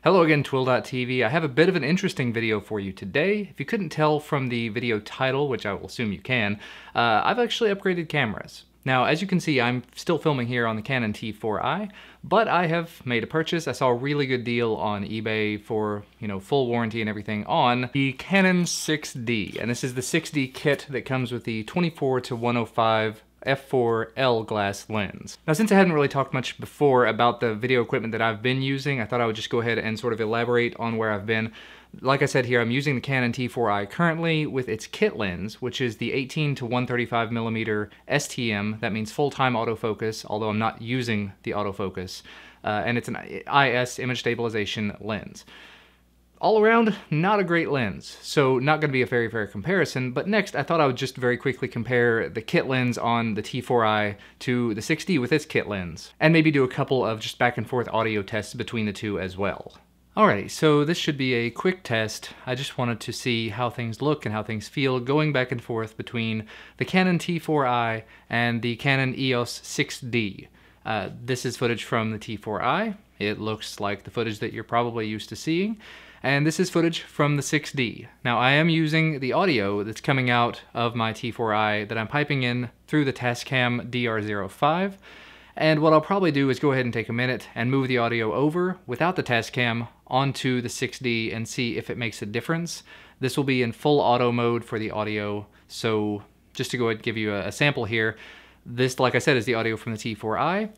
Hello again, Twill.tv. I have a bit of an interesting video for you today. If you couldn't tell from the video title, which I will assume you can, I've actually upgraded cameras. Now, as you can see, I'm still filming here on the Canon T4i, but I have made a purchase. I saw a really good deal on eBay for, full warranty and everything on the Canon 6D. And this is the 6D kit that comes with the 24-105 f4L glass lens. Now, since I hadn't really talked much before about the video equipment that I've been using, I thought I would just go ahead and sort of elaborate on where I've been. Like I said here, I'm using the Canon T4i currently with its kit lens, which is the 18-135mm STM. That means full-time autofocus, although I'm not using the autofocus. And it's an IS image stabilization lens. All around, not a great lens, so not going to be a very fair comparison, but next I thought I would just very quickly compare the kit lens on the T4i to the 6D with its kit lens, and maybe do a couple of just back and forth audio tests between the two as well. Alrighty, so this should be a quick test. I just wanted to see how things look and how things feel going back and forth between the Canon T4i and the Canon EOS 6D. This is footage from the T4i. It looks like the footage that you're probably used to seeing. And this is footage from the 6D. Now, I am using the audio that's coming out of my T4i that I'm piping in through the Tascam DR05. And what I'll probably do is go ahead and take a minute and move the audio over without the Tascam onto the 6D and see if it makes a difference. This will be in full auto mode for the audio. So just to go ahead and give you a sample here, this, like I said, is the audio from the T4i.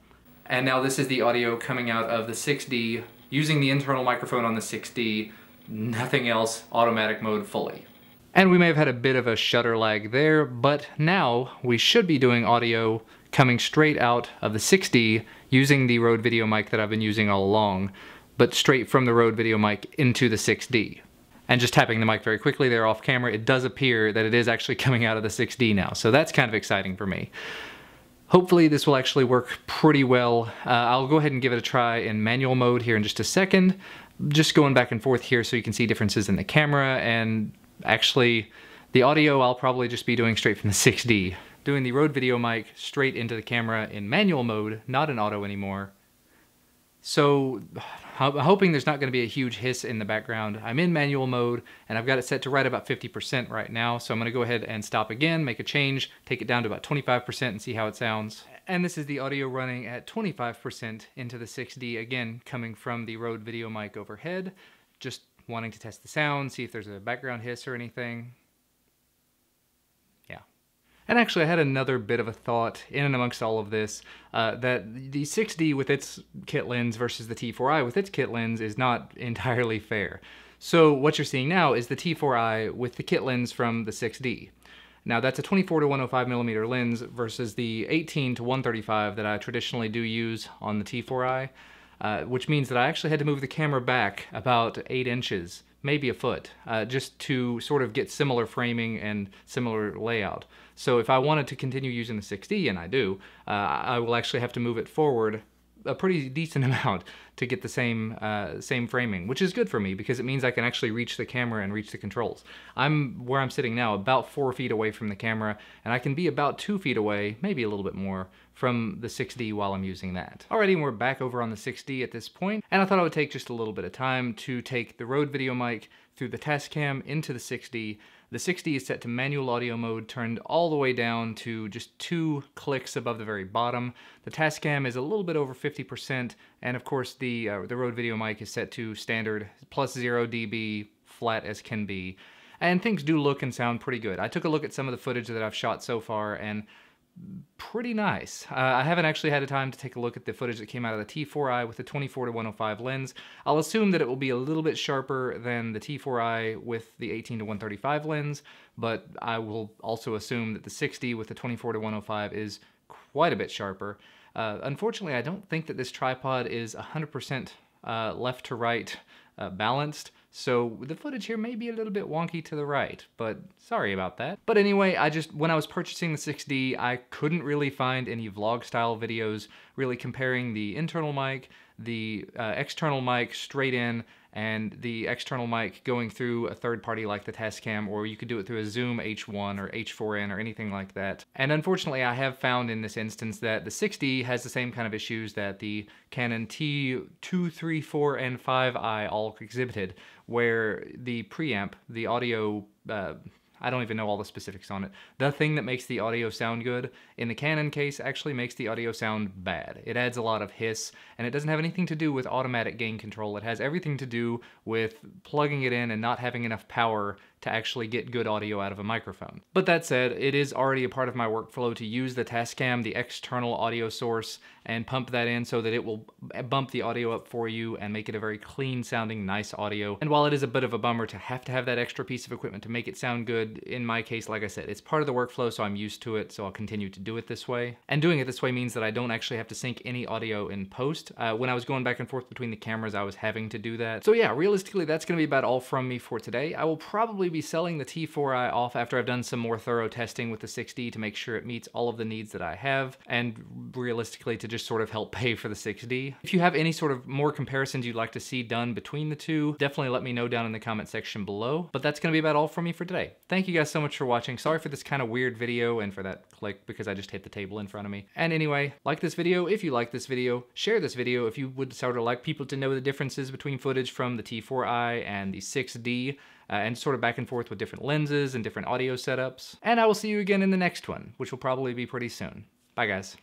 And now this is the audio coming out of the 6D using the internal microphone on the 6D, nothing else, automatic mode fully. And we may have had a bit of a shutter lag there, but now we should be doing audio coming straight out of the 6D using the Rode Video mic that I've been using all along, but straight from the Rode Video mic into the 6D. And just tapping the mic very quickly there off camera, it does appear that it is actually coming out of the 6D now, so that's kind of exciting for me. Hopefully this will actually work pretty well. I'll go ahead and give it a try in manual mode here in just a second. Just going back and forth here so you can see differences in the camera, and actually the audio I'll probably just be doing straight from the 6D. Doing the Rode Video mic straight into the camera in manual mode, not in auto anymore. So I'm hoping there's not going to be a huge hiss in the background. I'm in manual mode and I've got it set to right about 50% right now. So I'm going to go ahead and stop again, make a change, take it down to about 25% and see how it sounds. And this is the audio running at 25% into the 6D, again coming from the Rode Video mic overhead. Just wanting to test the sound, see if there's a background hiss or anything. And actually, I had another bit of a thought in and amongst all of this, that the 6D with its kit lens versus the T4i with its kit lens is not entirely fair. So what you're seeing now is the T4i with the kit lens from the 6D. Now that's a 24-105mm lens versus the 18-135 that I traditionally do use on the T4i, which means that I actually had to move the camera back about 8 inches, maybe a foot, just to sort of get similar framing and similar layout. So if I wanted to continue using the 6D, and I do, I will actually have to move it forward a pretty decent amount to get the same framing, which is good for me because it means I can actually reach the camera and reach the controls. Where I'm sitting now, about 4 feet away from the camera, and I can be about 2 feet away, maybe a little bit more, from the 6D while I'm using that. Alrighty, and we're back over on the 6D at this point, and I thought it would take just a little bit of time to take the Rode Video mic through the Tascam into the 6D. The 6D is set to manual audio mode, turned all the way down to just 2 clicks above the very bottom. The Tascam is a little bit over 50%, and of course the Rode Video mic is set to standard, plus 0 dB, flat as can be. And things do look and sound pretty good. I took a look at some of the footage that I've shot so far, and pretty nice. I haven't actually had a time to take a look at the footage that came out of the T4i with the 24-105 lens. I'll assume that it will be a little bit sharper than the T4i with the 18-135 lens, but I will also assume that the 6D with the 24-105 is quite a bit sharper. Unfortunately, I don't think that this tripod is 100% left to right balanced, so the footage here may be a little bit wonky to the right, but sorry about that. But anyway, when I was purchasing the 6D, I couldn't really find any vlog style videos really comparing the internal mic, the external mic straight in and the external mic going through a third party like the Tascam, or you could do it through a Zoom H1 or H4n or anything like that. And unfortunately, I have found in this instance that the 6D has the same kind of issues that the Canon T2, 3, 4, and 5i all exhibited, where the preamp, the audio, I don't even know all the specifics on it. The thing that makes the audio sound good in the Canon case actually makes the audio sound bad. It adds a lot of hiss, and it doesn't have anything to do with automatic gain control. It has everything to do with plugging it in and not having enough power to actually get good audio out of a microphone. But that said, it is already a part of my workflow to use the Tascam, the external audio source, and pump that in so that it will bump the audio up for you and make it a very clean sounding, nice audio. And while it is a bit of a bummer to have that extra piece of equipment to make it sound good, in my case, like I said, it's part of the workflow, so I'm used to it, so I'll continue to do it this way. And doing it this way means that I don't actually have to sync any audio in post. When I was going back and forth between the cameras, I was having to do that. So yeah, realistically, that's gonna be about all from me for today. I will probably be selling the T4i off after I've done some more thorough testing with the 6D to make sure it meets all of the needs that I have, and realistically to just sort of help pay for the 6D. If you have any sort of more comparisons you'd like to see done between the two, definitely let me know down in the comment section below. But that's gonna be about all from me for today. Thank you guys so much for watching. Sorry for this kind of weird video and for that click because I just hit the table in front of me. And anyway, like this video if you like this video, share this video if you would sort of like people to know the differences between footage from the T4i and the 6D, and sort of back and forth with different lenses and different audio setups. And I will see you again in the next one, which will probably be pretty soon. Bye guys.